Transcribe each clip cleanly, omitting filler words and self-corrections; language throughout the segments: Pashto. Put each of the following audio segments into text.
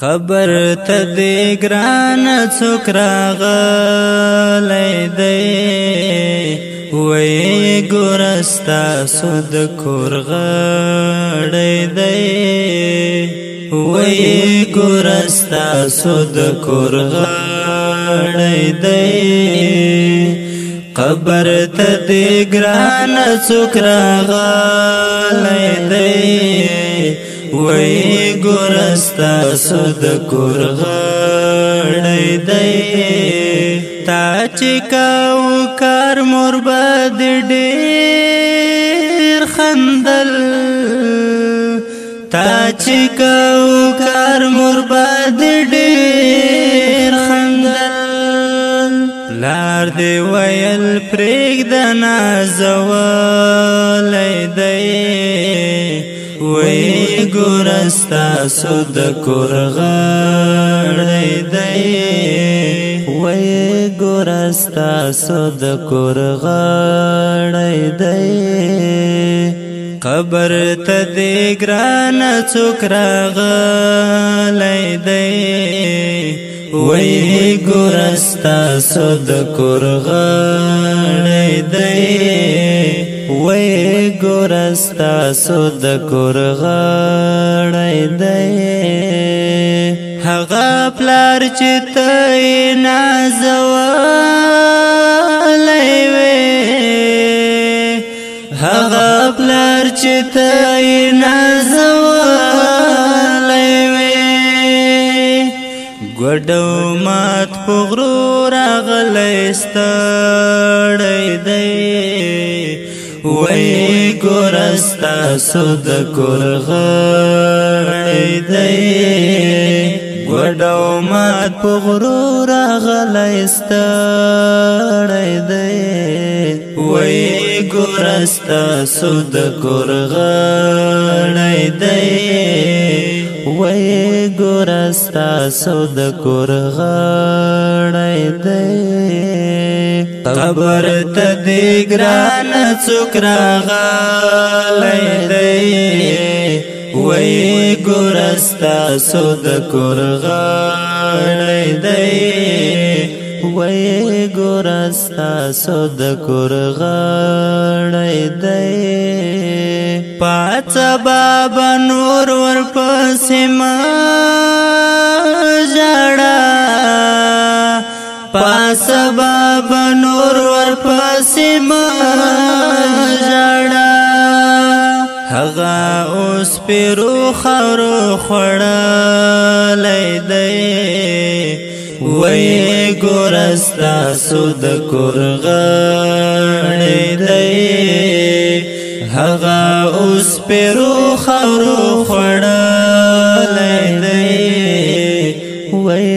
قبر ته دې ګران څوک راغلی دی وی ګور ستاسو د کور غړی دی وی ګور ستاسو د کور غړی دی قبر ته دې ګران څوک راغلی دی وی ګور ستاسو د کور غړی دی تا چې کاو کار مور بد ډېر خندل تا چې کاو کار مور بد ډېر خندل لار دی ویل پرېږده نازولی دی وی ګور ستاسو د کور غړی دی وی ګور ستاسو د کور غړی دی قبر ته دې ګران څوک راغلی دی وی ګور ستاسو د کور غړی دی وی ګور ستاسو د کور غړی دی هغه پلار چې ته یې نازولی وې هغه پلار چې ته یې نازولی وې ګوډو مات په غرو راغلی ستړی دی وی ګور ستاسو د کور غړی دی ګوډو مات په غرو راغلی ستړی دی وی ګور ستاسو د کور غړی دی وی ګور ستاسو د کور غړی دی قبر ته دې ګران څوک راغلی دی وی ګور ستاسو د کور غړی دی وی ګور ستاسو د کور غړی دی پاڅه بابا نور ورپسې مه ژاړه پاڅه بابا نور ورپسې مه ژاړه هغه اوس پیرو خاورو خوړلی دی وی ګور ستاسو د کور غړی دی هغه اوس پیرو خاورو خوړلی دی وی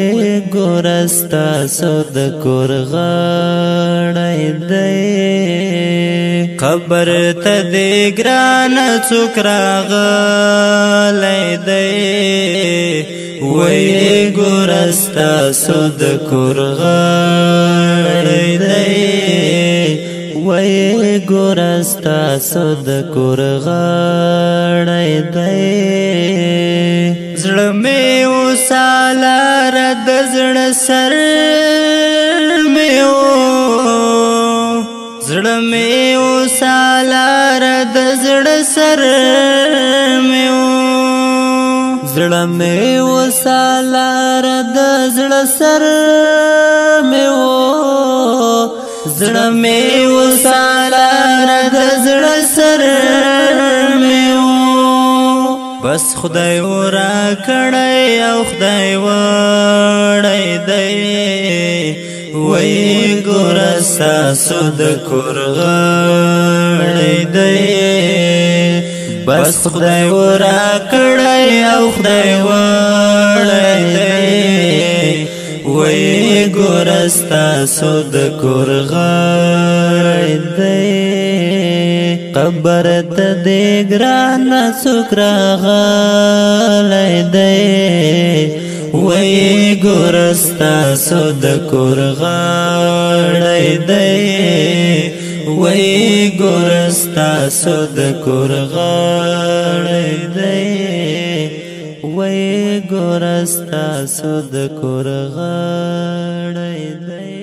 ګور ستاسو د کور غړی دی قبر ته دې ګران څوک راغلی دی وی ګور ستاسو د کور غړی دی وی ګور ستاسو د کور غړی دی زړه مې وسالار د زړه سر مې و زړه مې وسالار د زړه سر مې و زړه مې وسالار د زړه سر مې و زړه مې وسالار د زړه سر مې و بس خدای ورا کړی او خدای وړی دی وی ګور ستاسو د کور غړی دی بس خدای ورا کړی او خدای وړی دی وی ګور ستاسو د کور غړی دی قبر ته دې ګران څوک راغلی دی وی ګور ستاسو د کور غړی دی وی ګور ستاسو د کور غړی دی وی ګور ورستا سود کور غړی دی